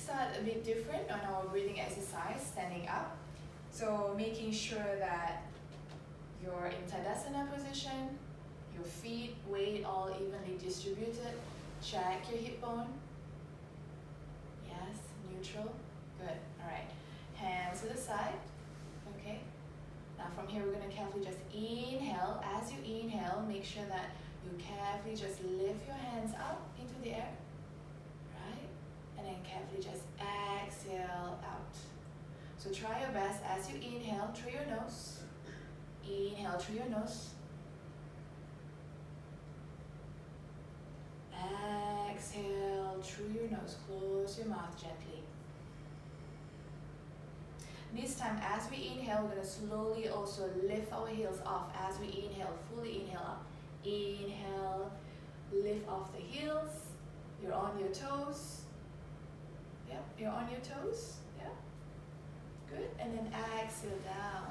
start a bit different on our breathing exercise, standing up. So making sure that you're in Tadasana position, your feet, weight all evenly distributed. Check your hip bone. Yes, neutral. Good. All right. Hands to the side. Okay. Now from here, we're going to carefully just inhale. As you inhale, make sure that you carefully just lift your hands up into the air. Right? And then carefully just exhale out. So try your best as you inhale through your nose. Inhale through your nose. Exhale through your nose. Close your mouth gently. This time, as we inhale, we're going to slowly also lift our heels off. As we inhale, fully inhale up. Inhale, lift off the heels. You're on your toes. Yep, you're on your toes. Yeah. Good. And then exhale down.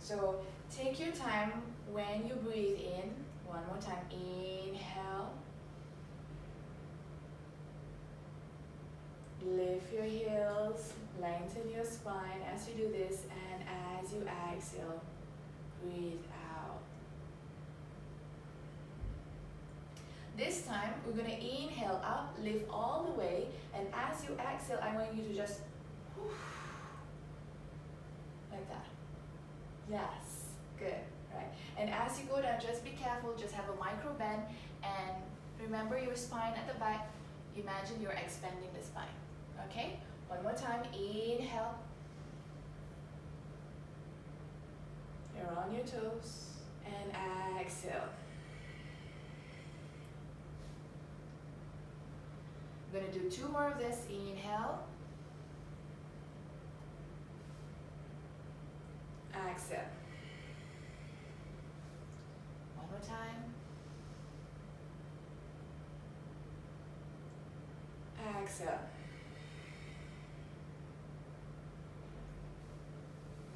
So take your time when you breathe in. One more time. Inhale. Lift your heels. Lengthen your spine as you do this. And as you exhale, breathe out. This time, we're going to inhale up, lift all the way. And as you exhale, I want you to just like that. Yes, good, right. And as you go down, just be careful, just have a micro bend and remember your spine at the back. Imagine you're expanding the spine, okay? One more time, inhale. You're on your toes and exhale. I'm gonna do 2 more of this, inhale. Exhale. One more time. Exhale.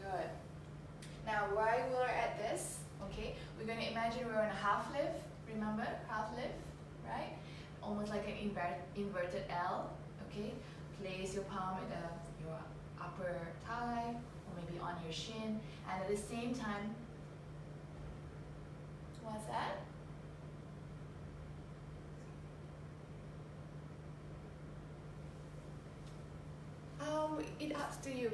Good. Now while we're at this, okay, we're going to imagine we're on a half lift. Remember, half lift, right? Almost like an inverted L, okay? Place your palm at your upper thigh, maybe on your shin, and at the same time, what's that? It up to you.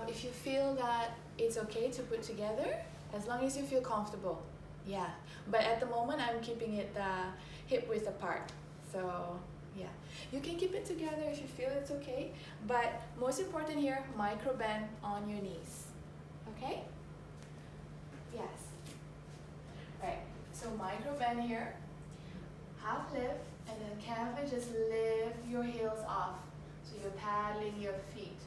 If you feel that it's okay to put together, as long as you feel comfortable. Yeah, but at the moment I'm keeping it hip width apart. So yeah, you can keep it together if you feel it's okay, but most important here, micro bend on your knees. Okay? Yes. Right. So micro bend here, half lift, and then carefully just lift your heels off. So you're paddling your feet.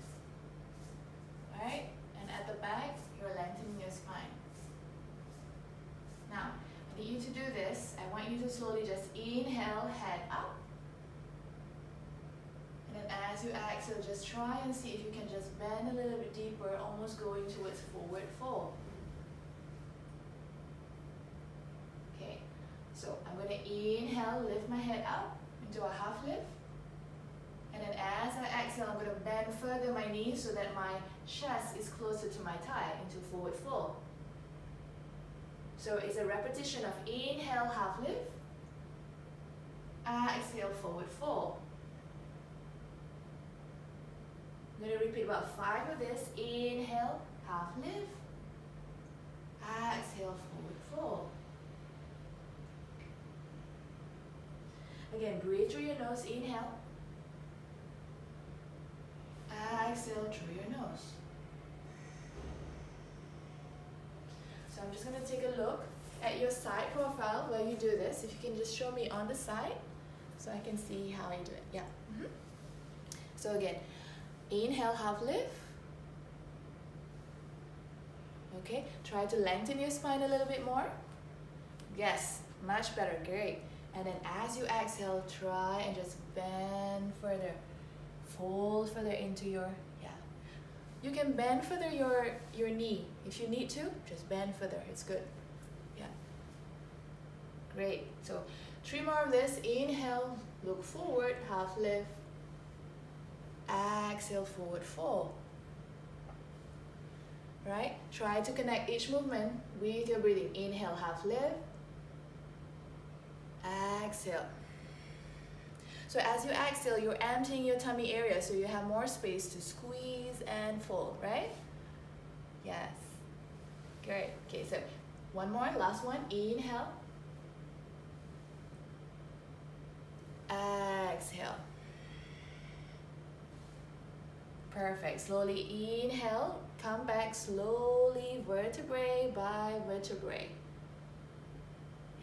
Alright? And at the back, you're lengthening your spine. Now, I need you to do this. I want you to slowly just inhale, head up. And then as you exhale, just try and see if you can just bend a little bit deeper, almost going towards forward fold. Okay, so I'm going to inhale, lift my head up into a half lift. And then as I exhale, I'm going to bend further my knees so that my chest is closer to my thigh into forward fold. So it's a repetition of inhale, half lift. Exhale, forward fold. I'm going to repeat about 5 of this. Inhale, half lift. Exhale, forward fold. Again, breathe through your nose. Inhale. Exhale through your nose. So I'm just going to take a look at your side profile while you do this. If you can just show me on the side so I can see how I do it. Yeah. So again, inhale, half lift. Okay, try to lengthen your spine a little bit more. Yes, much better, great. And then as you exhale, try and just bend further. Fold further into your, you can bend further your knee. If you need to, just bend further, it's good. Yeah. Great, so 3 more of this. Inhale, look forward, half lift. Exhale, forward fold. Right? Try to connect each movement with your breathing. Inhale, half lift. Exhale. So as you exhale, you're emptying your tummy area so you have more space to squeeze and fold, right? Yes. Great. Okay, so one more, last one. Inhale. Exhale. Perfect. Slowly inhale. Come back slowly, vertebrae by vertebrae.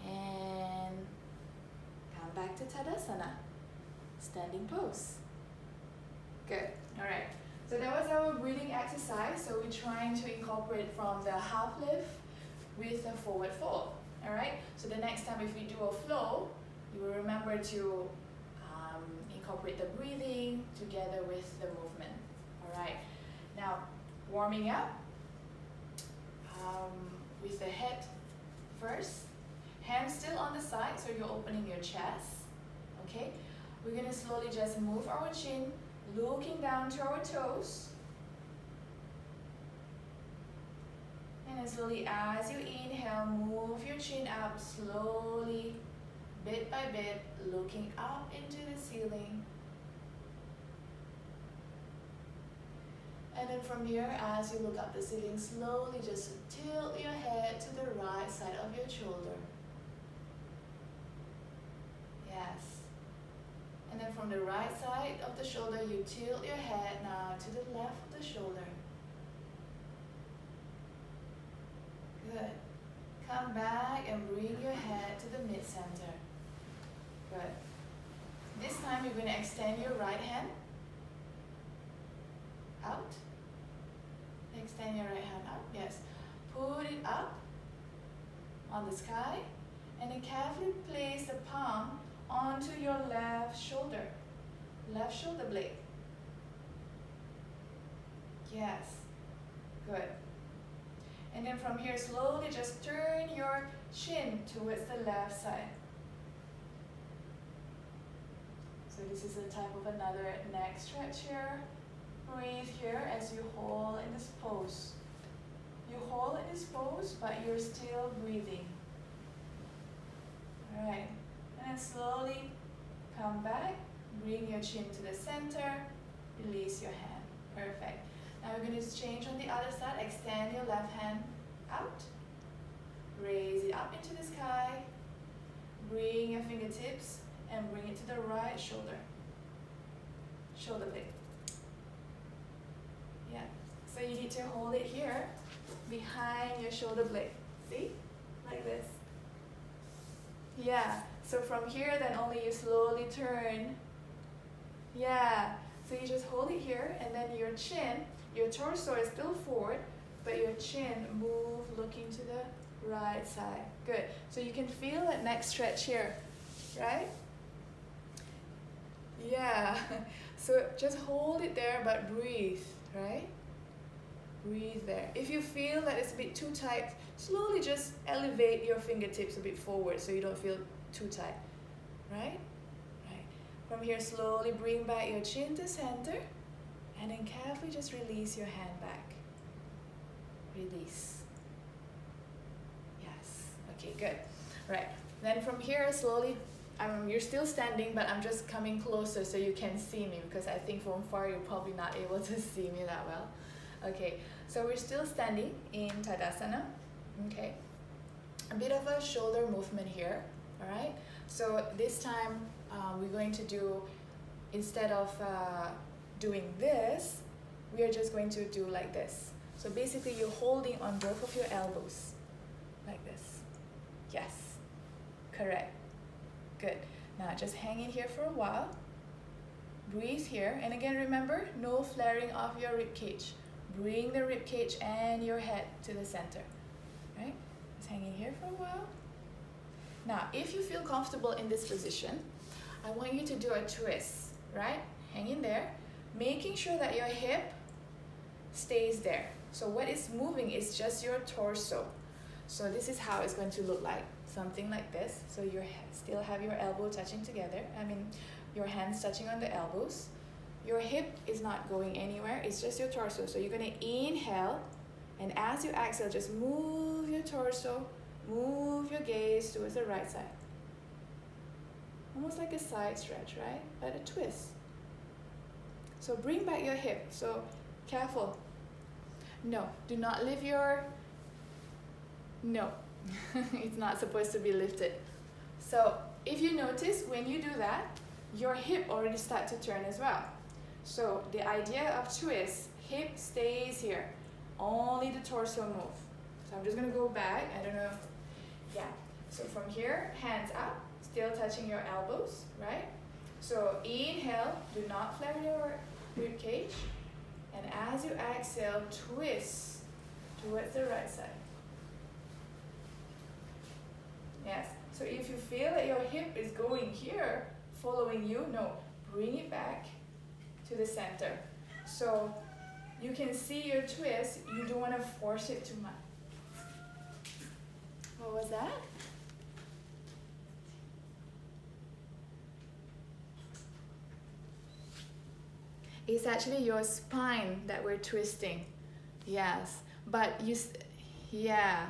And come back to Tadasana. Standing pose. Good. All right. So that was our breathing exercise. So we're trying to incorporate from the half lift with the forward fold. All right. So the next time if we do a flow, you will remember to incorporate the breathing together with the movement. All right. Now warming up with the head first. Hands still on the side, so you're opening your chest. Okay. We're going to slowly just move our chin, looking down to our toes. And then slowly as you inhale, move your chin up slowly, bit by bit, looking up into the ceiling. And then from here, as you look up the ceiling, slowly just tilt your head to the right side of your shoulder. Yes. And then from the right side of the shoulder, you tilt your head now to the left of the shoulder. Good. Come back and bring your head to the mid-center. Good. This time you're going to extend your right hand out. Extend your right hand out. Yes. Put it up on the sky. And then carefully place the palm onto your left shoulder blade. Yes, good. And then from here, slowly just turn your chin towards the left side. So this is a type of another neck stretch here. Breathe here as you hold in this pose. You hold in this pose, but you're still breathing. All right. And then slowly come back, bring your chin to the center, release your hand. Perfect. Now we're going to change on the other side. Extend your left hand out, raise it up into the sky, bring your fingertips and bring it to the right shoulder blade. Yeah, so you need to hold it here behind your shoulder blade. See? Like this. Yeah, so from here then only you slowly turn. Yeah, so you just hold it here and then your chin, your torso is still forward, but your chin move looking to the right side. Good, so you can feel that neck stretch here, right? Yeah, so just hold it there but breathe, right? Breathe there. If you feel that it's a bit too tight, slowly just elevate your fingertips a bit forward so you don't feel too tight, right? Right. From here, slowly bring back your chin to center and then carefully just release your hand back. Release. Yes. Okay, good. Right. Then from here, slowly, you're still standing, but I'm just coming closer so you can see me because I think from far you're probably not able to see me that well. Okay, so we're still standing in Tadasana. Okay, a bit of a shoulder movement here. All right, so this time we're going to do, instead of doing this, we are just going to do like this. So basically you're holding on both of your elbows like this. Yes, correct. Good. Now just hang in here for a while. Breathe here, and again remember, no flaring of your rib cage. Bring the rib cage and your head to the center. Right? Just hang in here for a while. Now, if you feel comfortable in this position, I want you to do a twist, right? Hang in there, making sure that your hip stays there. So what is moving is just your torso. So this is how it's going to look like. something like this. So you still have your elbow touching together. Your hands touching on the elbows. Your hip is not going anywhere. It's just your torso. So you're going to inhale, and as you exhale, just move your torso, move your gaze towards the right side. Almost like a side stretch, right? Like a twist. So bring back your hip. So careful. No, do not lift your... No, it's not supposed to be lifted. So if you notice, when you do that, your hip already starts to turn as well. So the idea of twist, hip stays here. Only the torso move. So I'm just going to go back. I don't know. Yeah. So from here, hands up, still touching your elbows, right? So inhale, do not flare your rib cage. And as you exhale, twist towards the right side. Yes. So if you feel that your hip is going here, following you, no, bring it back to the center. So you can see your twist, you don't want to force it too much. What was that? It's actually your spine that we're twisting. Yes, but yeah,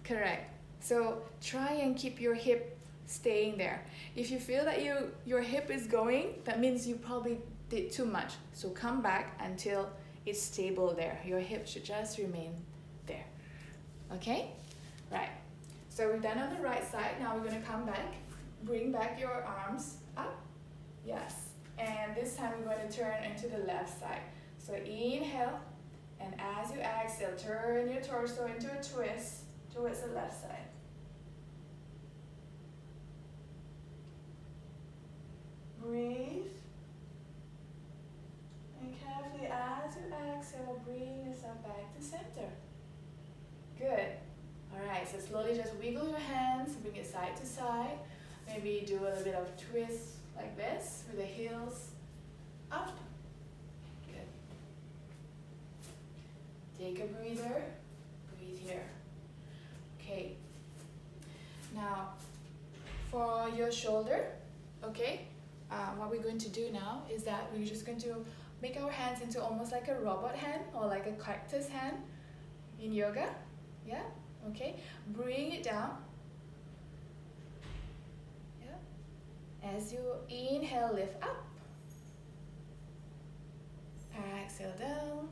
correct. So try and keep your hip staying there. If you feel that your hip is going, that means you probably did too much. So come back until it's stable there. Your hip should just remain there. Okay? Right. So we've done on the right side. Now we're going to come back. Bring back your arms up. Yes. And this time we're going to turn into the left side. So inhale, and as you exhale, turn your torso into a twist towards the left side. Breathe. And carefully, as you exhale, bring yourself back to center. Good. Alright, so slowly just wiggle your hands, bring it side to side. Maybe do a little bit of twist like this with the heels up. Good. Take a breather. Breathe here. Okay. Now, for your shoulder, okay, what we're going to do now is that we're just going to make our hands into almost like a robot hand or like a cactus hand in yoga. Yeah? Okay. Bring it down. As you inhale, lift up. Exhale down.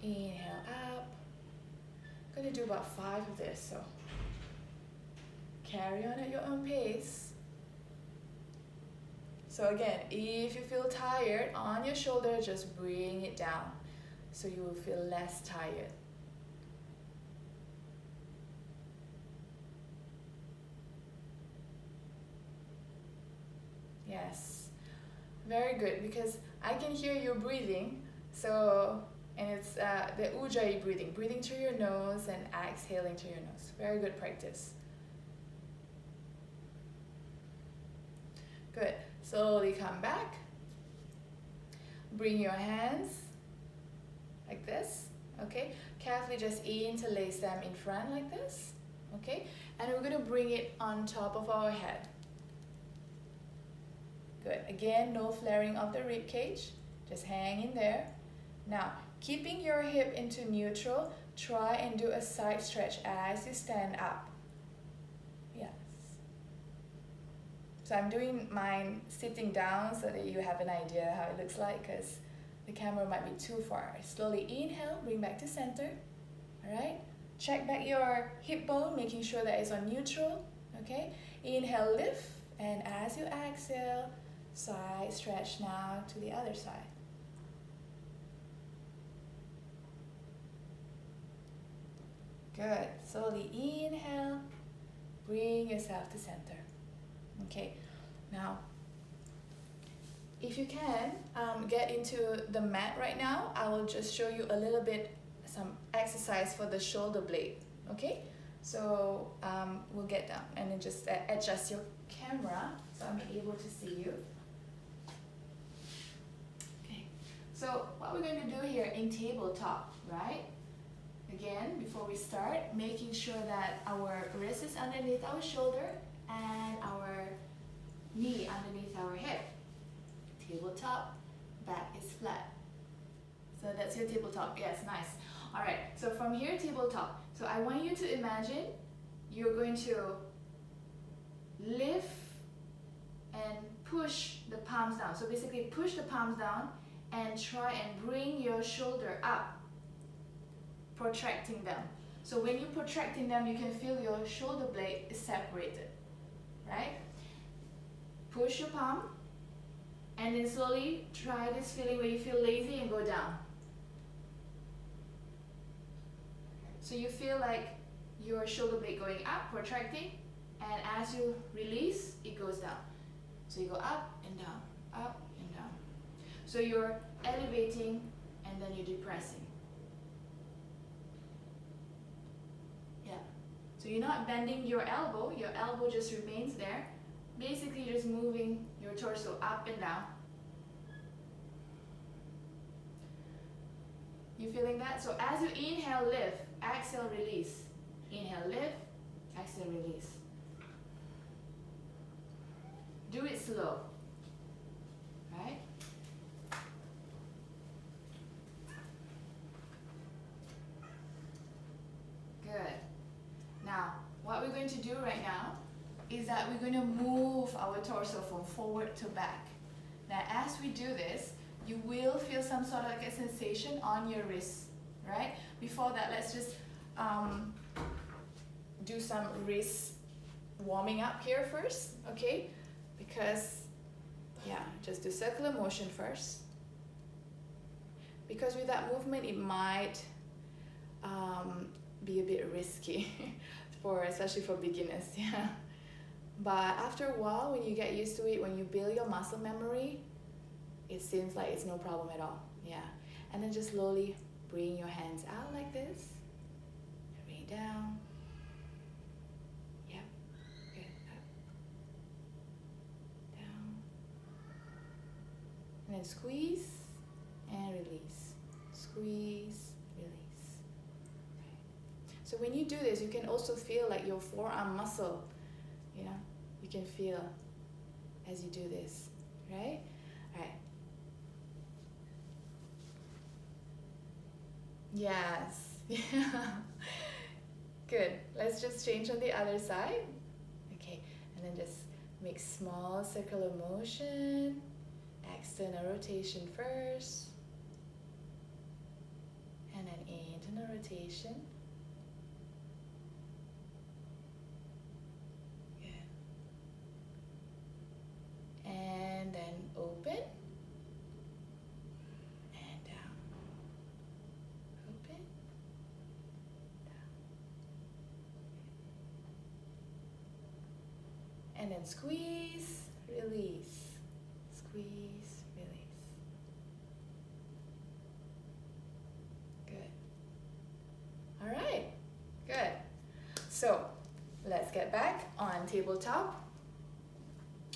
Inhale up. I'm going to do about 5 of this, so carry on at your own pace. So again, if you feel tired on your shoulder, just bring it down so you will feel less tired. Yes, very good, because I can hear you breathing. So, and it's the Ujjayi breathing, breathing through your nose and exhaling through your nose. Very good practice. Good. Slowly come back. Bring your hands like this. Okay. Carefully just interlace them in front like this. Okay. And we're going to bring it on top of our head. Good. Again, no flaring of the rib cage. Just hang in there. Now, keeping your hip into neutral, try and do a side stretch as you stand up. Yes. So I'm doing mine sitting down so that you have an idea how it looks like, because the camera might be too far. Slowly inhale, bring back to center. All right. Check back your hip bone, making sure that it's on neutral. Okay. Inhale, lift, and as you exhale, side stretch now to the other side. Good. Slowly inhale, bring yourself to center. Okay. Now, if you can get into the mat right now, I will just show you a little bit some exercise for the shoulder blade. Okay. So we'll get down and then just adjust your camera so I'm able to see you. So what we're going to do here in tabletop, right, Again, before we start, making sure that our wrist is underneath our shoulder and our knee underneath our hip. Tabletop, back is flat. So that's your tabletop. Yes, nice. All right, so from here, tabletop. So I want you to imagine you're going to lift and push the palms down. So basically push the palms down and try and bring your shoulder up, protracting them. So when you're protracting them, you can feel your shoulder blade is separated, right? Push your palm and then slowly try this feeling where you feel lazy and go down. So you feel like your shoulder blade going up, protracting, and as you release, it goes down. So you go up and down, up and down. So you're elevating and then you're depressing. Yeah. So you're not bending your elbow just remains there. Basically, you're just moving your torso up and down. You feeling that? So as you inhale, lift, exhale, release. Inhale, lift, exhale, release. Do it slow, right? Good. Now, what we're going to do right now is that we're going to move our torso from forward to back. Now, as we do this, you will feel some sort of like a sensation on your wrist, right? Before that, let's just do some wrist warming up here first, okay? Because, yeah, just do circular motion first. Because with that movement, it might be a bit risky, especially for beginners, yeah. But after a while, when you get used to it, when you build your muscle memory, it seems like it's no problem at all, yeah. And then just slowly bring your hands out like this, bring it down. Yep, good, up, down. And then squeeze and release, squeeze, release. Okay. So when you do this, you can also feel like your forearm muscle, you know, you can feel as you do this, right? All right. Yes. Yeah. Good. Let's just change on the other side. Okay. And then just make small circular motion. External rotation first. And then internal rotation. Good. And then open. And then squeeze, release, squeeze, release. Good. All right, good. So let's get back on tabletop.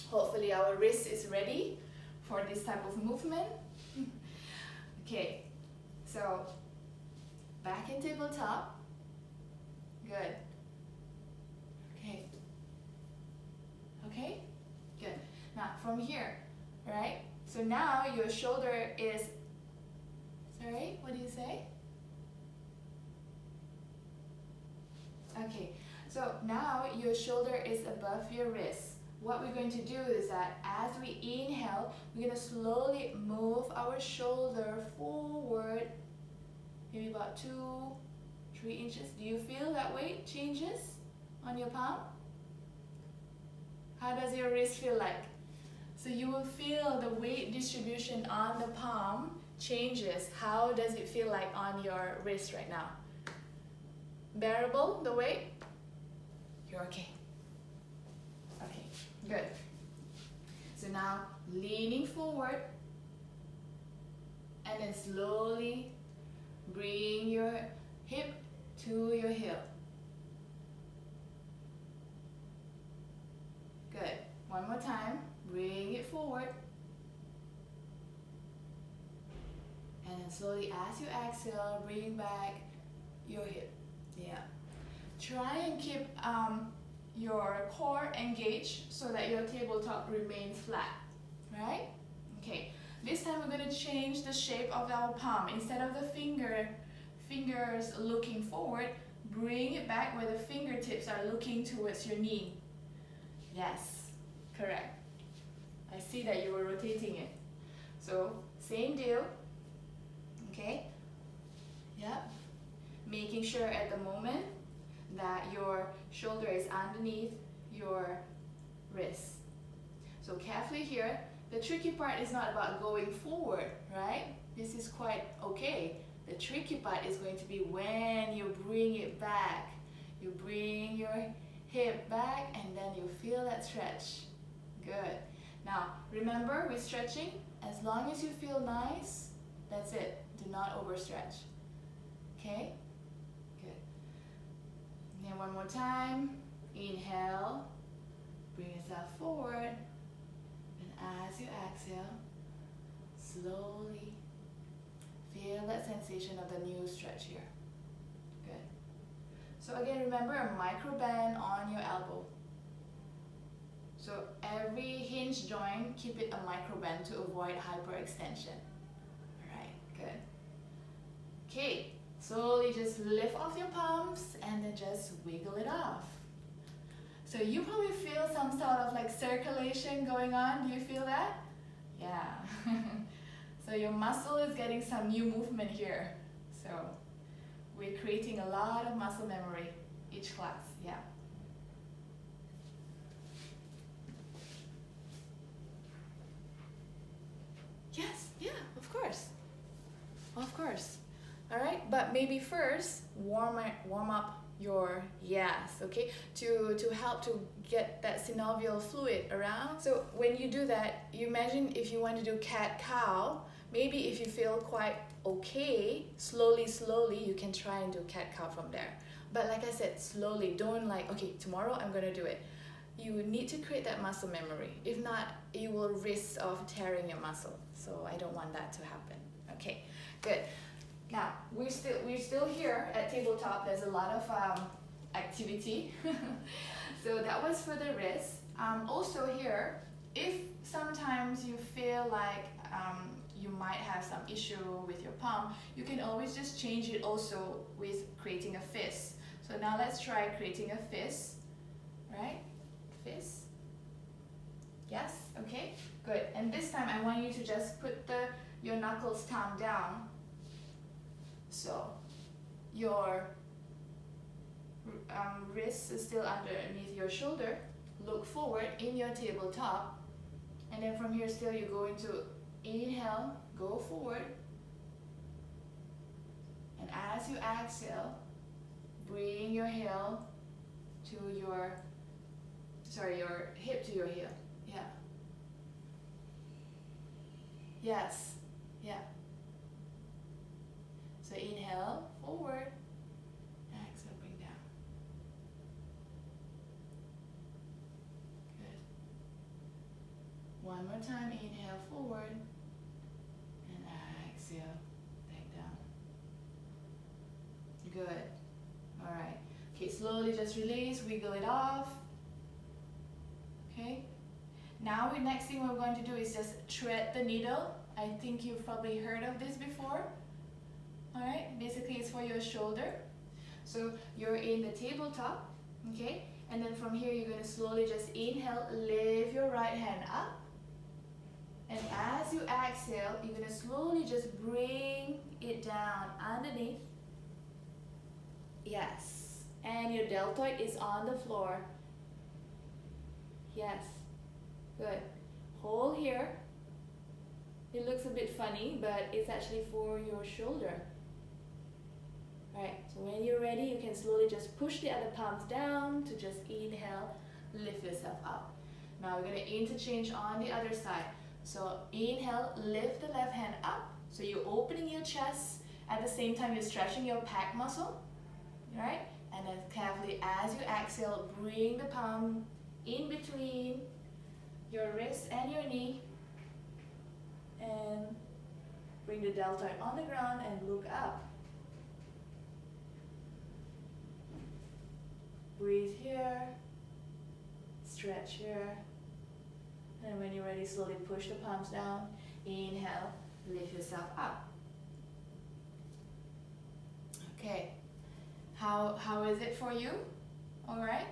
Hopefully our wrist is ready for this type of movement. Okay, so back in tabletop. Good. Okay. Okay, good. Now from here, right? So now your shoulder is, sorry, what do you say? Okay, so now your shoulder is above your wrist. What we're going to do is that as we inhale, we're going to slowly move our shoulder forward, maybe about 2-3 inches. Do you feel that weight changes on your palm? How does your wrist feel like? So you will feel the weight distribution on the palm changes. How does it feel like on your wrist right now? Bearable, the weight? You're okay. Okay, good. So now leaning forward and then slowly bring your hip to your heel. Good. One more time. Bring it forward. And then slowly as you exhale, bring back your hip. Yeah. Try and keep your core engaged so that your tabletop remains flat, right? Okay. This time we're going to change the shape of our palm. Instead of the fingers looking forward, bring it back where the fingertips are looking towards your knee. Yes, correct. I see that you were rotating it. So, same deal. Okay? Yep. Making sure at the moment that your shoulder is underneath your wrist. So carefully here. The tricky part is not about going forward, right? This is quite okay. The tricky part is going to be when you bring it back. You bring your hip back and then you feel that stretch. Good. Now, remember with stretching, as long as you feel nice, that's it. Do not overstretch. Okay? Good. And then one more time. Inhale. Bring yourself forward. As you exhale, slowly feel that sensation of the new stretch here. Good. So again, remember a micro bend on your elbow. So every hinge joint, keep it a micro bend to avoid hyperextension. Alright, good. Okay, slowly just lift off your palms and then just wiggle it off. So you probably feel some sort of like circulation going on. Do you feel that? Yeah. So your muscle is getting some new movement here. So we're creating a lot of muscle memory each class. Yeah. Yes, yeah, of course. Of course. All right, but maybe first warm up your okay, to help to get that synovial fluid around. So when you do that, you imagine if you want to do cat-cow, maybe if you feel quite okay, slowly you can try and do cat-cow from there. But like I said, slowly, don't like, okay, tomorrow I'm gonna do it. You need to create that muscle memory. If not, you will risk of tearing your muscle. So I don't want that to happen. Okay, good. Now, we're still here at tabletop. There's a lot of activity. So that was for the wrist. Also here, if sometimes you feel like you might have some issue with your palm, you can always just change it also with creating a fist. So now let's try creating a fist, right? Fist. Yes, okay, good. And this time I want you to just put your knuckles thumb down. So your wrist is still underneath your shoulder. Look forward in your tabletop. And then from here still you're going to inhale, go forward. And as you exhale, bring your heel to your hip to your heel. Yeah. Yes. Yeah. So inhale, forward. Exhale, bring down. Good. One more time, inhale, forward. And exhale, back down. Good. Alright. Okay, slowly just release, wiggle it off. Okay. Now the next thing we're going to do is just thread the needle. I think you've probably heard of this before. Alright, basically it's for your shoulder. So you're in the tabletop, okay? And then from here you're going to slowly just inhale, lift your right hand up. And as you exhale, you're going to slowly just bring it down underneath. Yes. And your deltoid is on the floor. Yes. Good. Hold here. It looks a bit funny, but it's actually for your shoulder. Alright, so when you're ready, you can slowly just push the other palms down to just inhale, lift yourself up. Now we're going to interchange on the other side. So inhale, lift the left hand up. So you're opening your chest. At the same time, you're stretching your pec muscle. Right? And then carefully, as you exhale, bring the palm in between your wrist and your knee. And bring the deltoid on the ground and look up. Breathe here, stretch here. And when you're ready, slowly push the palms down. Inhale, lift yourself up. Okay, how is it for you? All right?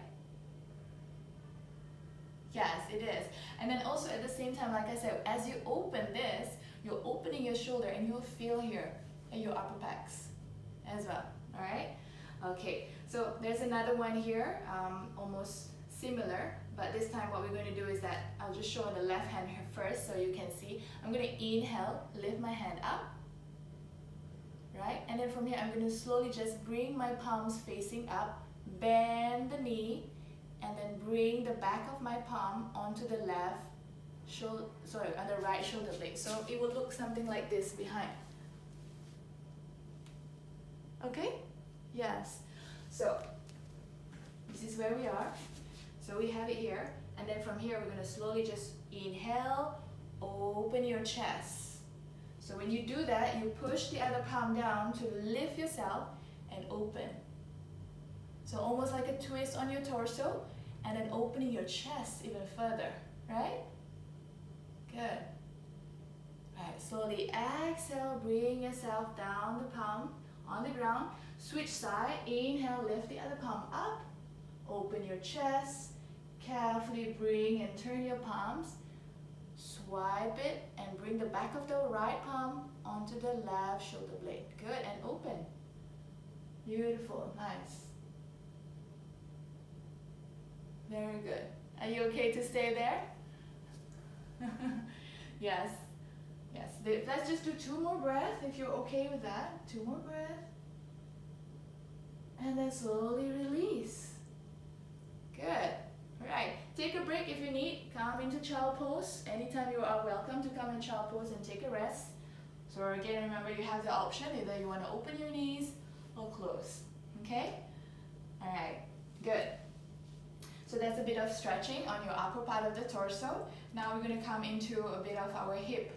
Yes, it is. And then also at the same time, like I said, as you open this, you're opening your shoulder and you'll feel here in your upper pecs as well. All right? Okay, so there's another one here, almost similar, but this time what we're going to do is that I'll just show the left hand here first so you can see. I'm going to inhale, lift my hand up, right? And then from here, I'm going to slowly just bring my palms facing up, bend the knee, and then bring the back of my palm onto the left shoulder, on the right shoulder blade. So it will look something like this behind. Okay? Yes. So this is where we are. So we have it here. And then from here, we're going to slowly just inhale, open your chest. So when you do that, you push the other palm down to lift yourself and open. So almost like a twist on your torso, and then opening your chest even further, right? Good. Right, slowly exhale, bring yourself down the palm on the ground. Switch side, inhale, lift the other palm up, open your chest, carefully bring and turn your palms, swipe it and bring the back of the right palm onto the left shoulder blade. Good, and open. Beautiful, nice. Very good. Are you okay to stay there? Yes. Yes. Let's just do 2 more breaths if you're okay with that. 2 more breaths. And then slowly release. Good. Right. Take a break if you need. Come into child pose. Anytime you are welcome to come in child pose and take a rest. So again, remember you have the option. Either you want to open your knees or close. Okay? Alright. Good. So that's a bit of stretching on your upper part of the torso. Now we're going to come into a bit of our hip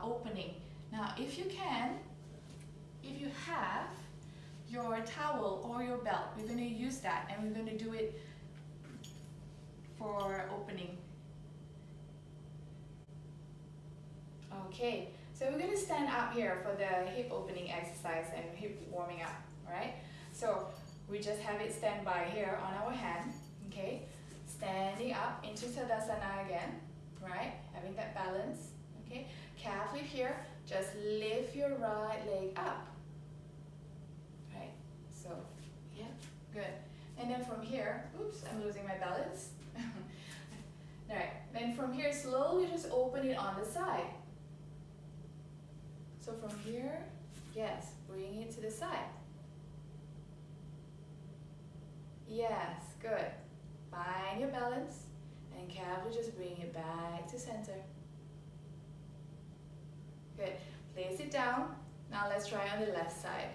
opening. Now if you can, if you have your towel or your belt, we're going to use that and we're going to do it for opening. Okay, so we're going to stand up here for the hip opening exercise and hip warming up, right? So we just have it stand by here on our hand. Okay, standing up into Shavasana again, right? Having that balance, okay? Carefully here, just lift your right leg up, right? So, yeah, good. And then from here, oops, I'm losing my balance. All right, then from here, slowly just open it on the side. So from here, yes, bring it to the side. Yes, good. Find your balance and carefully just bring it back to center. Good. Place it down. Now let's try on the left side.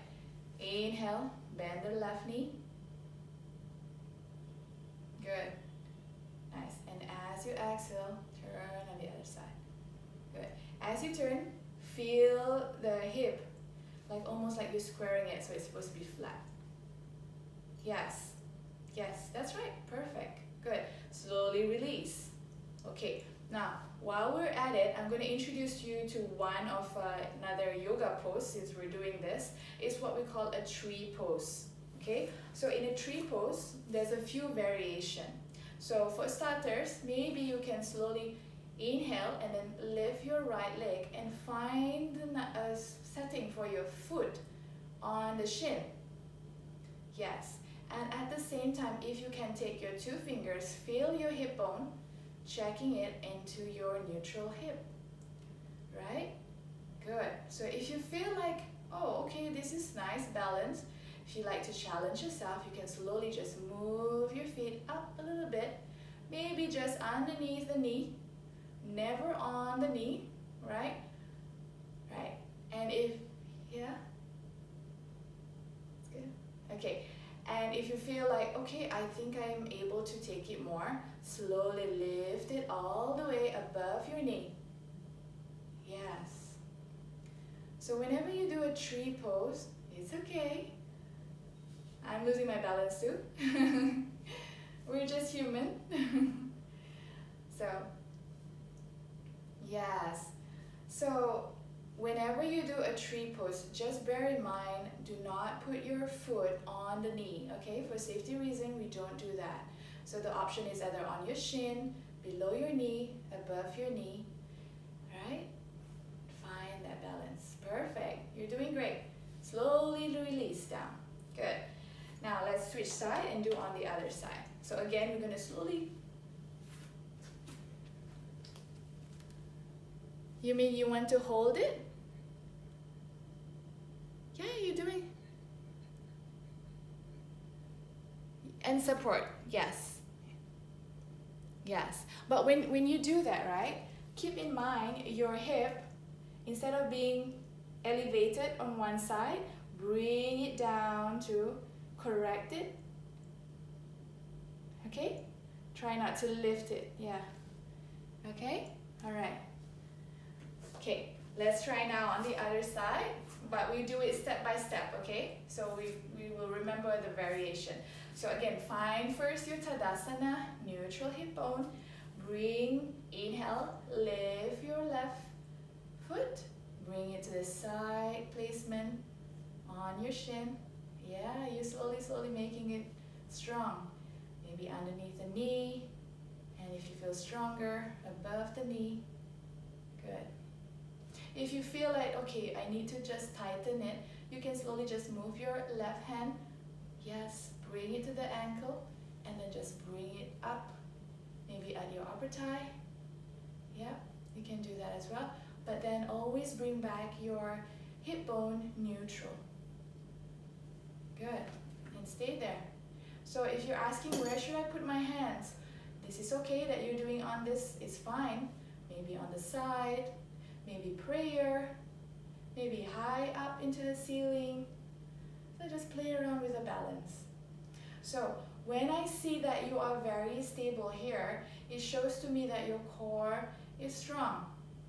Inhale, bend the left knee. Good. Nice. And as you exhale, turn on the other side. Good. As you turn, feel the hip, like almost like you're squaring it, so it's supposed to be flat. Yes. Yes, that's right. Perfect. Good. Slowly release. Okay. Now, while we're at it, I'm going to introduce you to one of another yoga pose since we're doing this. It's what we call a tree pose. Okay. So in a tree pose, there's a few variations. So for starters, maybe you can slowly inhale and then lift your right leg and find a setting for your foot on the shin. Yes. And at the same time, if you can take your 2 fingers, feel your hip bone, checking it into your neutral hip, right? Good. So if you feel like, oh, okay, this is nice balance, if you like to challenge yourself, you can slowly just move your feet up a little bit, maybe just underneath the knee, never on the knee, right? Right. And if, yeah, it's good. Okay. And if you feel like, okay, I think I'm able to take it more, slowly lift it all the way above your knee. Yes. So whenever you do a tree pose, it's okay. I'm losing my balance too. We're just human. So, yes. So, whenever you do a tree pose, just bear in mind, do not put your foot on the knee, okay? For safety reason, we don't do that. So the option is either on your shin, below your knee, above your knee, right? Find that balance. Perfect. You're doing great. Slowly release down. Good. Now let's switch side and do on the other side. So again, we're going to slowly. You mean you want to hold it? Yeah, you're doing. And support, yes. Yes, but when you do that, right, keep in mind your hip, instead of being elevated on one side, bring it down to correct it. Okay? Try not to lift it, yeah. Okay? All right. Okay, let's try now on the other side, but we do it step by step, okay? So we will remember the variation. So again, find first your Tadasana, neutral hip bone. Bring, inhale, lift your left foot. Bring it to the side placement on your shin. Yeah, you're slowly making it strong. Maybe underneath the knee. And if you feel stronger, above the knee. Good. If you feel like, okay, I need to just tighten it, you can slowly just move your left hand. Yes, bring it to the ankle and then just bring it up, maybe at your upper thigh. Yeah, you can do that as well. But then always bring back your hip bone neutral. Good, and stay there. So if you're asking where should I put my hands, this is okay that you're doing on this, it's fine. Maybe on the side, maybe prayer, maybe high up into the ceiling. So just play around with the balance. So when I see that you are very stable here, it shows to me that your core is strong,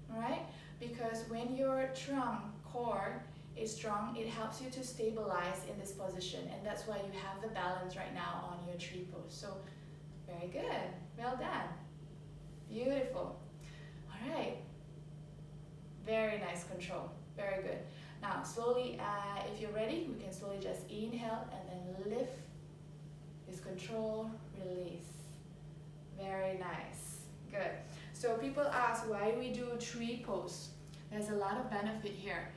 right? Because when your trunk core is strong, it helps you to stabilize in this position, and that's why you have the balance right now on your tree pose. So very good, well done, beautiful. All right, very nice control, very good. Now slowly, if you're ready, we can slowly just inhale and then lift. This control, release. Very nice, good. So people ask why we do tree pose. There's a lot of benefit here.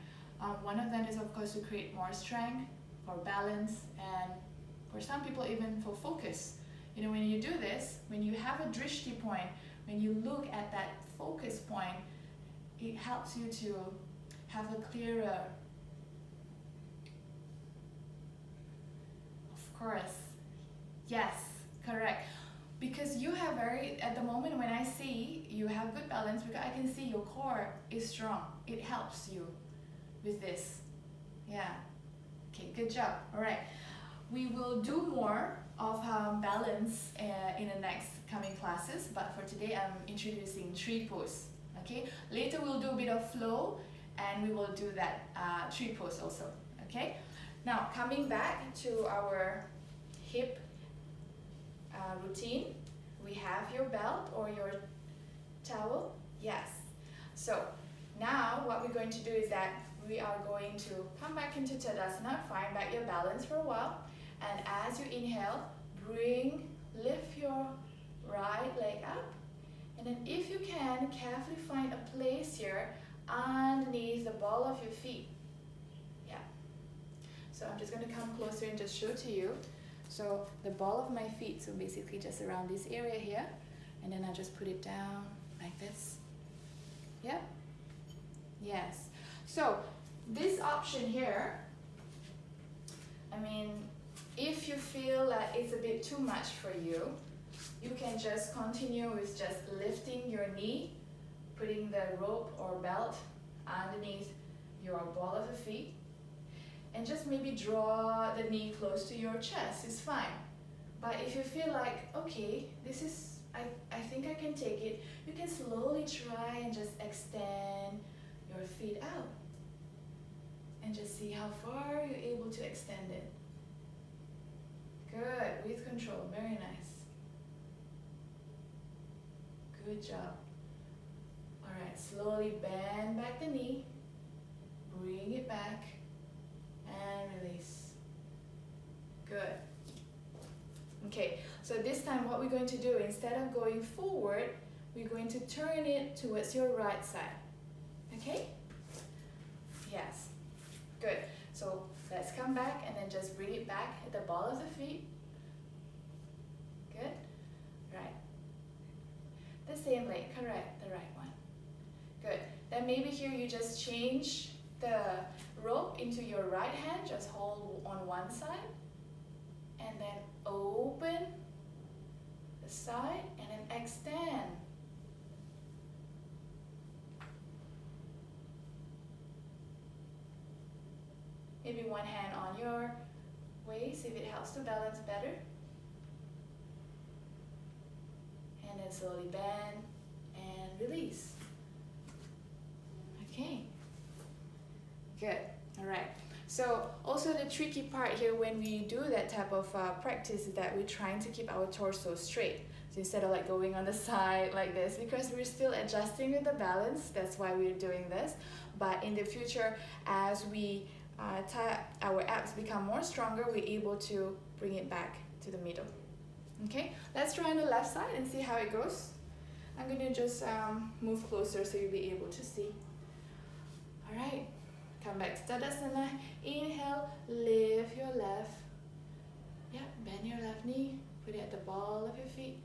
One of them is of course to create more strength, for balance, and for some people even for focus. You know, when you do this, when you have a drishti point, when you look at that focus point, it helps you to have a clearer, of course, yes, correct. Because you have at the moment when I see you have good balance, because I can see your core is strong. It helps you with this. Yeah. Okay, good job. All right. We will do more of balance in the next coming classes, but for today I'm introducing tree pose. Okay. Later we'll do a bit of flow, and we will do that tree pose also. Okay. Now coming back to our hip routine, we have your belt or your towel. Yes. So now what we're going to do is that we are going to come back into Tadasana, find back your balance for a while, and as you inhale, lift your right leg up, and then if you can, carefully find a place here underneath the ball of your feet. Yeah. So I'm just going to come closer and just show to you. So the ball of my feet, so basically just around this area here, and then I just put it down like this. Yeah? Yes. So this option here, I mean, if you feel that it's a bit too much for you, you can just continue with just lifting your knee, putting the rope or belt underneath your ball of the feet, and just maybe draw the knee close to your chest. It's fine. But if you feel like, okay, this is, I think I can take it, you can slowly try and just extend your feet out. And just see how far you're able to extend it. Good, with control, very nice. Good job. All right, slowly bend back the knee, bring it back, and release. Good. Okay, so this time what we're going to do, instead of going forward, we're going to turn it towards your right side. Okay? Yes. Good. So let's come back and then just bring it back at the ball of the feet. Good. Right. The same leg, correct, the right one. Good. Then maybe here you just change the rope into your right hand, just hold on one side, and then open the side and then extend. Maybe one hand on your waist if it helps to balance better. And then slowly bend and release. Okay. Good. All right. So also the tricky part here when we do that type of practice is that we're trying to keep our torso straight. So instead of like going on the side like this, because we're still adjusting with the balance, that's why we're doing this. But in the future, as we our abs become more stronger, we're able to bring it back to the middle. Okay, let's try on the left side and see how it goes. I'm going to just move closer so you'll be able to see. All right, come back to Tadasana. Inhale, lift your left. Yeah, bend your left knee, put it at the ball of your feet.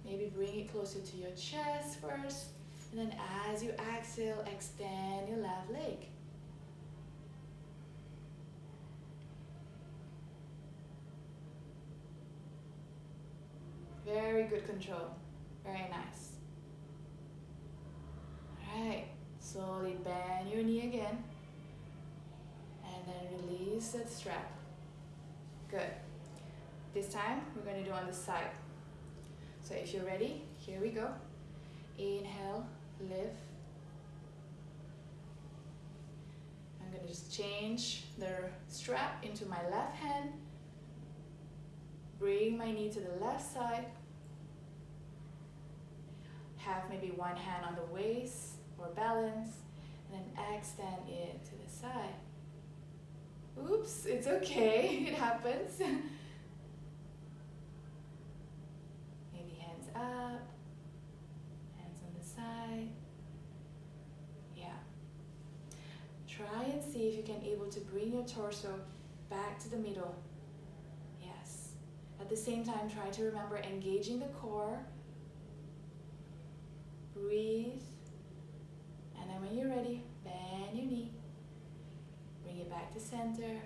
Maybe bring it closer to your chest first. And then as you exhale, extend your left leg. Very good control. Very nice. Alright, slowly bend your knee again. And then release that strap. Good. This time, we're going to do on the side. So if you're ready, here we go. Inhale, lift. I'm going to just change the strap into my left hand. Bring my knee to the left side. Have maybe one hand on the waist or balance, and then extend it to the side. Oops, it's okay, it happens. Maybe hands up, hands on the side. Yeah. Try and see if you can able to bring your torso back to the middle. Yes. At the same time, try to remember engaging the core. Breathe. And then when you're ready, bend your knee. Bring it back to center.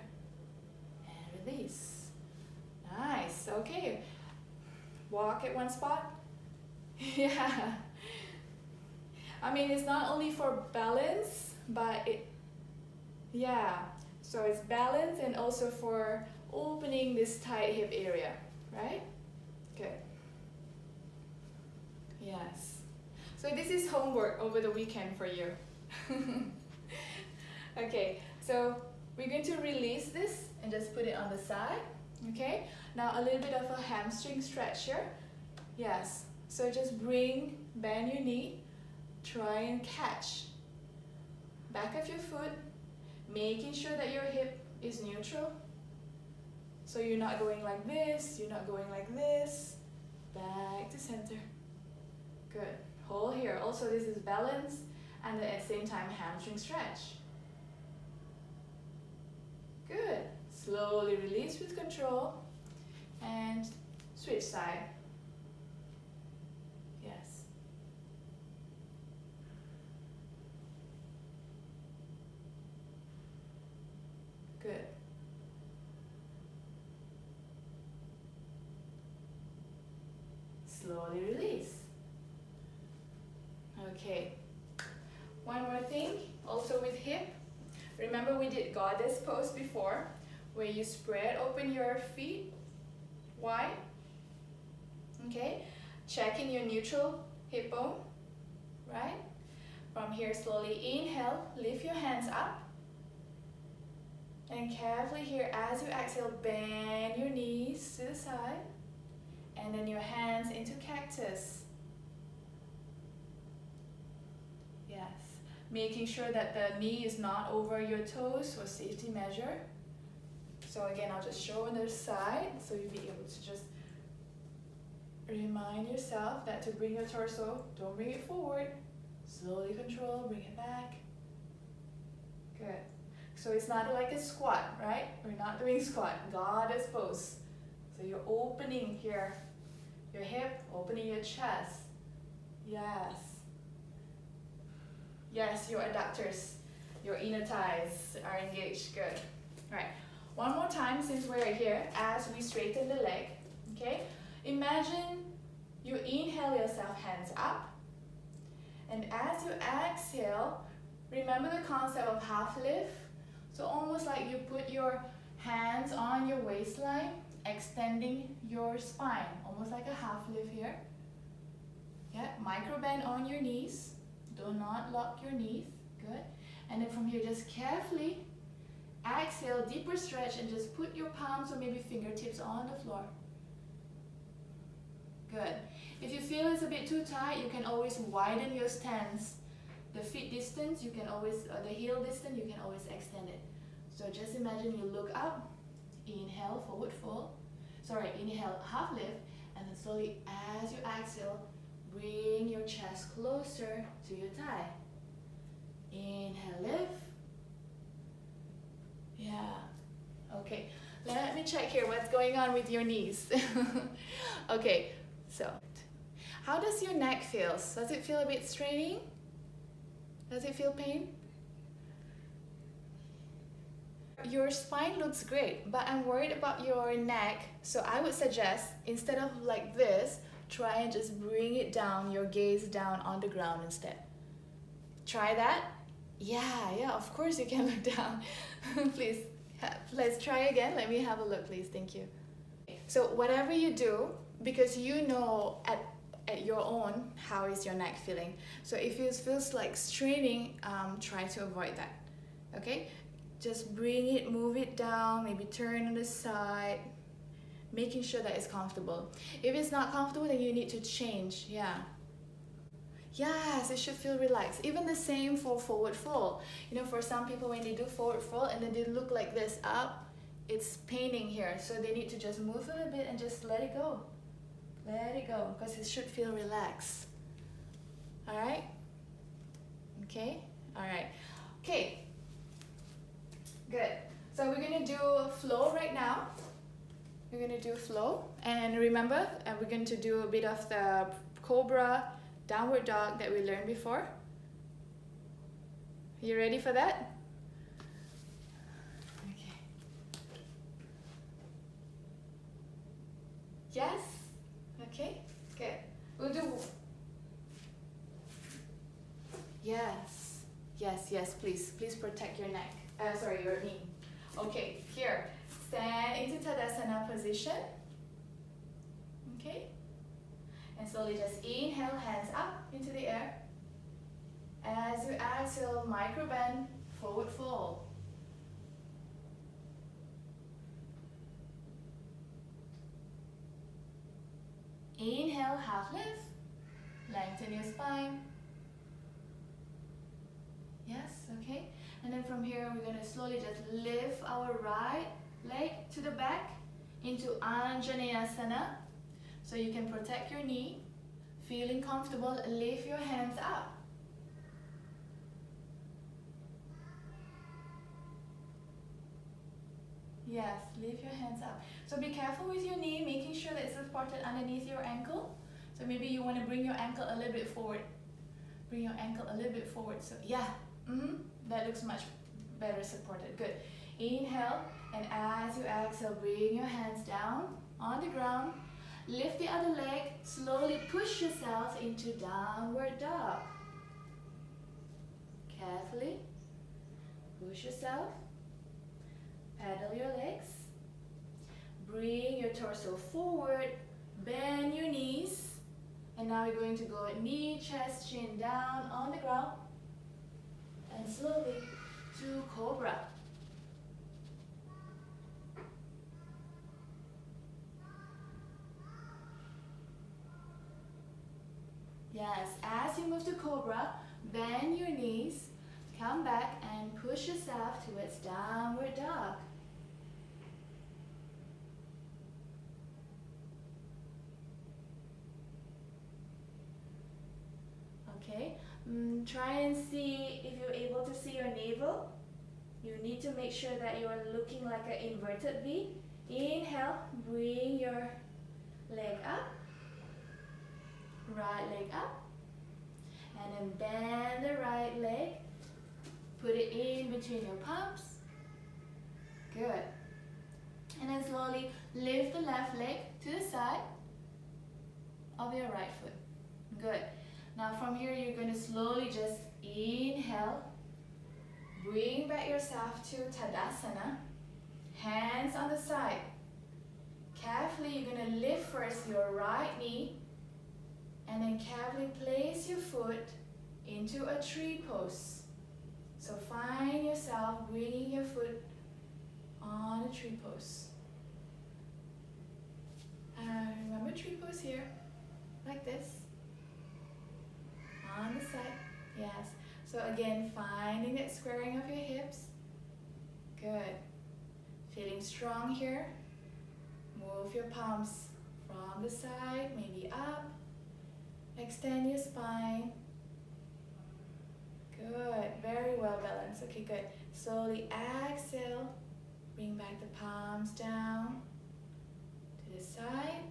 And release. Nice. Okay. Walk at one spot. Yeah. I mean, it's not only for balance, but yeah. So it's balance and also for opening this tight hip area, right? Good. Yes. So this is homework over the weekend for you. Okay, so we're going to release this and just put it on the side. Okay, now a little bit of a hamstring stretcher. Yes, so just bend your knee, try and catch back of your foot, making sure that your hip is neutral. So you're not going like this, you're not going like this. Back to center. Good. Hold here. Also, this is balance and then at the same time hamstring stretch. Good. Slowly release with control and switch side. Yes. Good. Slowly release. Okay. One more thing, also with hip. Remember we did goddess pose before, where you spread open your feet wide. Okay. Checking your neutral hip bone. Right? From here, slowly inhale, lift your hands up. And carefully here, as you exhale, bend your knees to the side. And then your hands into cactus. Yes. Making sure that the knee is not over your toes for safety measure. So again, I'll just show on the side, so you'll be able to just remind yourself that to bring your torso, don't bring it forward. Slowly control, bring it back. Good. So it's not like a squat, right? We're not doing squat, goddess pose. So you're opening here, your hip, opening your chest. Yes. Yes, your adductors, your inner thighs are engaged. Good. All right. One more time since we're here, as we straighten the leg. Okay. Imagine you inhale yourself, hands up. And as you exhale, remember the concept of half lift. So almost like you put your hands on your waistline, extending your spine, almost like a half lift here. Yeah, micro bend on your knees. Do not lock your knees. Good. And then from here, just carefully exhale, deeper stretch, and just put your palms or maybe fingertips on the floor. Good. If you feel it's a bit too tight, you can always widen your stance. The feet distance, you can always, the heel distance, you can always extend it. So just imagine you look up, inhale, forward fold. Sorry, inhale, half lift, and then slowly as you exhale, bring your chest closer to your thigh. Inhale, lift. Yeah. Okay. Let me check here what's going on with your knees. Okay. So, how does your neck feel? Does it feel a bit straining? Does it feel pain? Your spine looks great, but I'm worried about your neck. So I would suggest, instead of like this, try and just bring it down, your gaze down on the ground instead. Try that. Yeah, of course you can look down. Please, let's try again. Let me have a look, please. Thank you. So whatever you do, because you know at your own how is your neck feeling. So if it feels like straining, try to avoid that. Okay? Just bring it, move it down, maybe turn on the side, making sure that it's comfortable. If it's not comfortable, then you need to change. Yeah. Yes, it should feel relaxed. Even the same for forward fold. You know, for some people when they do forward fold and then they look like this up, it's paining here. So they need to just move a little bit and just let it go. Let it go, because it should feel relaxed. All right? Okay? All right. Okay. Good. So we're going to do flow right now. We're going to do flow. And remember, we're going to do a bit of the cobra, downward dog that we learned before. You ready for that? Okay. Yes? Okay, good. We'll do... Yes, please. Please protect your neck. Your knee. Okay, here. Stand into Tadasana position. Okay. And slowly just inhale, hands up into the air. As you exhale, micro bend, forward fold. Inhale, half lift. Lengthen your spine. Yes, okay. And then from here, we're going to slowly just lift our right leg to the back into Anjaneyasana. So you can protect your knee. Feeling comfortable, lift your hands up. Yes, lift your hands up. So be careful with your knee, making sure that it's supported underneath your ankle. So maybe you want to bring your ankle a little bit forward. Bring your ankle a little bit forward. So yeah, that looks much better supported. Good. Inhale, and as you exhale, bring your hands down on the ground. Lift the other leg. Slowly push yourself into downward dog. Carefully push yourself. Pedal your legs. Bring your torso forward. Bend your knees. And now we're going to go knee, chest, chin down on the ground. And slowly to cobra. Yes, as you move to Cobra, bend your knees, come back and push yourself towards Downward Dog. Okay, try and see if you're able to see your navel. You need to make sure that you are looking like an inverted V. Inhale, bring your leg up, right leg up, and then bend the right leg, put it in between your palms. Good. And then slowly lift the left leg to the side of your right foot. Good. Now from here you're going to slowly just inhale, bring back yourself to Tadasana, hands on the side. Carefully you're going to lift first your right knee and then carefully place your foot into a tree pose. So find yourself bringing your foot on a tree pose. Remember tree pose here, like this. On the side, yes. So again, finding that squaring of your hips. Good. Feeling strong here. Move your palms from the side, maybe up. Extend your spine. Good, very well balanced. Okay, good. Slowly exhale. Bring back the palms down to the side.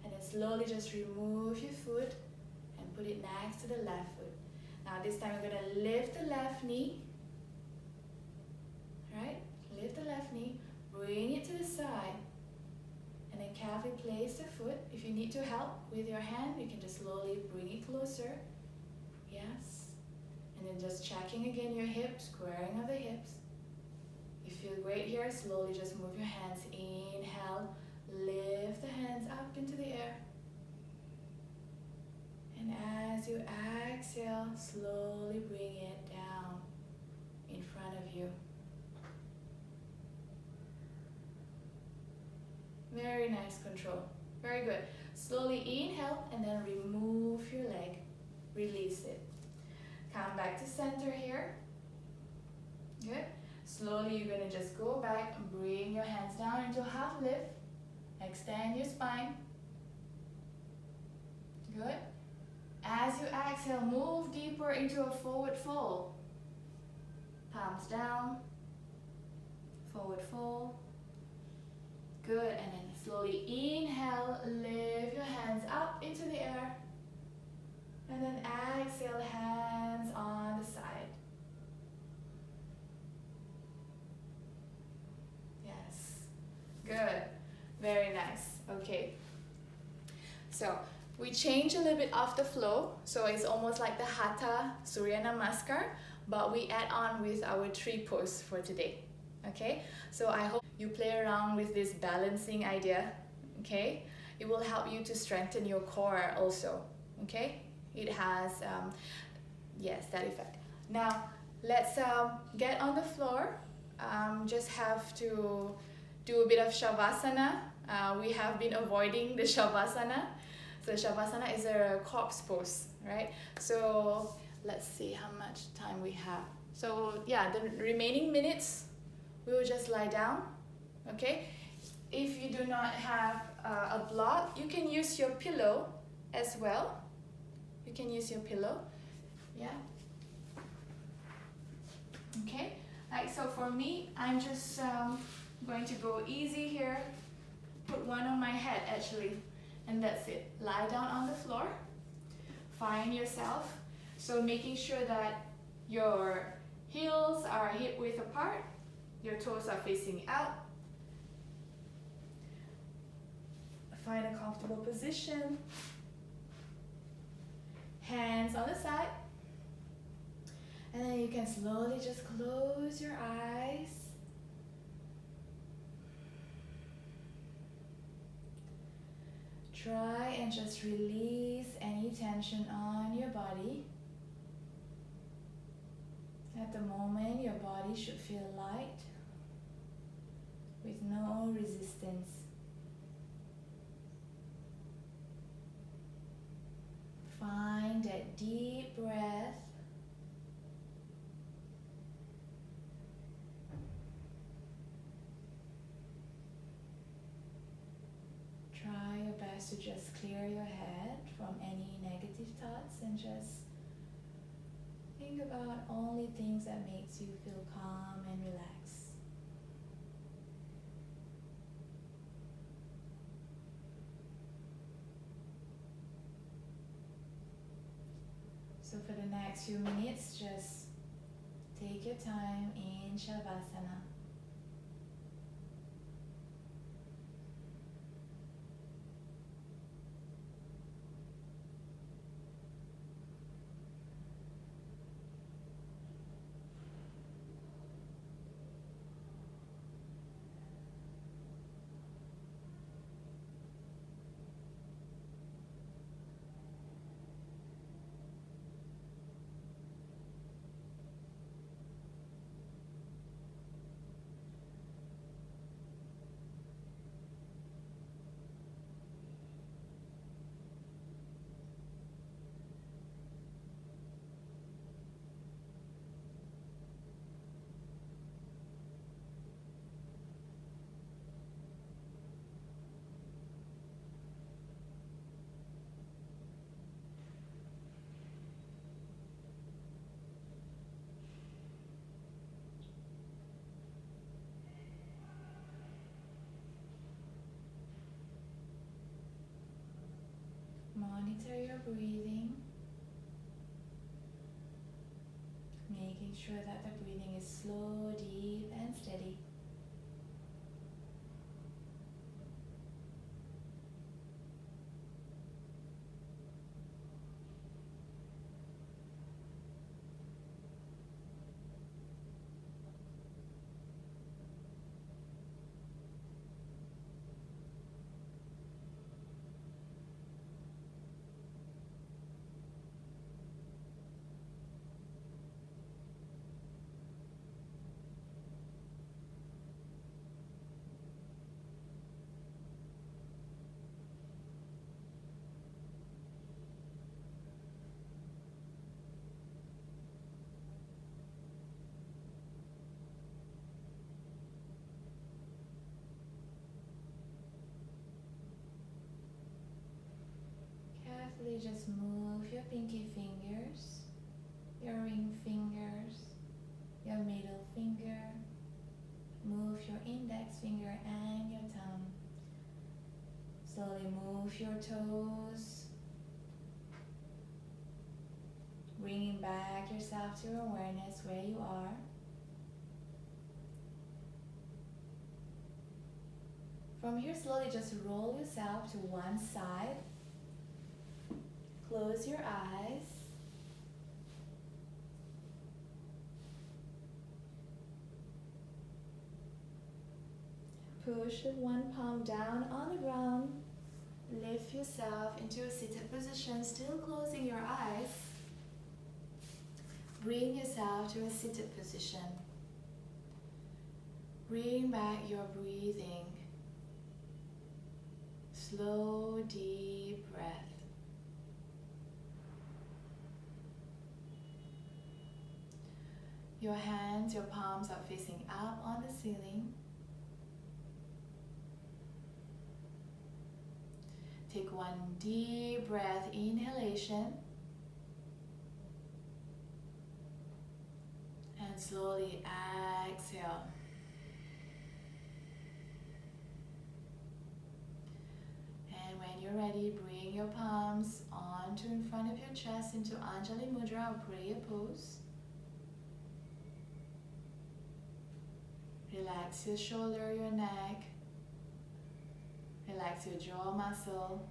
And then slowly just remove your foot and put it next to the left foot. Now this time we're going to lift the left knee. Right? Lift the left knee. Bring it to the side. And then carefully place the foot. If you need to help with your hand, you can just slowly bring it closer. Yes. And then just checking again your hips, squaring of the hips. You feel great here. Slowly just move your hands. Inhale. Lift the hands up into the air. And as you exhale, slowly bring it down in front of you. Very nice control. Very good. Slowly inhale and then remove your leg. Release it. Come back to center here. Good. Slowly you're going to just go back and bring your hands down into half lift. Extend your spine. Good. As you exhale, move deeper into a forward fold. Palms down. Forward fold. Good. And then slowly inhale, lift your hands up into the air. And then exhale, hands on the side. Yes. Good. Very nice. Okay. So we change a little bit of the flow. So it's almost like the Hatha Surya Namaskar, but we add on with our tree pose for today. Okay. So I hope you play around with this balancing idea. Okay. It will help you to strengthen your core also. Okay. It has, yes, that effect. Now let's get on the floor. Just have to do a bit of Shavasana. We have been avoiding the Shavasana. So Shavasana is a corpse pose, right? So let's see how much time we have. So yeah, the remaining minutes, we will just lie down, okay? If you do not have a block, you can use your pillow as well. You can use your pillow, yeah. Okay, like so for me, I'm just going to go easy here. Put one on my head actually, and that's it. Lie down on the floor. Find yourself. So making sure that your heels are hip width apart, your toes are facing out. Find a comfortable position. Hands on the side. And then you can slowly just close your eyes. Try and just release any tension on your body. At the moment, your body should feel light with no resistance. deep breath. Try your best to just clear your head from any negative thoughts and just think about only things that makes you feel calm and relaxed. So for the next few minutes, just take your time in Shavasana. Monitor your breathing, making sure that the breathing is slow, deep, and steady. Carefully just move your pinky fingers, your ring fingers, your middle finger. Move your index finger and your thumb. Slowly move your toes, bringing back yourself to awareness where you are. From here, slowly just roll yourself to one side. Close your eyes. Push one palm down on the ground. Lift yourself into a seated position, still closing your eyes. Bring yourself to a seated position. Bring back your breathing. Slow, deep breath. Your hands, your palms are facing up on the ceiling. Take one deep breath, inhalation. And slowly exhale. And when you're ready, bring your palms onto in front of your chest into Anjali Mudra or prayer pose. Relax your shoulder, your neck. Relax your jaw muscle.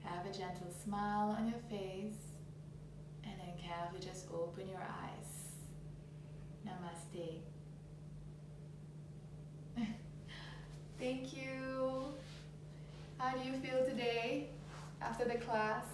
Have a gentle smile on your face. And then carefully just open your eyes. Namaste. Thank you. How do you feel today after the class?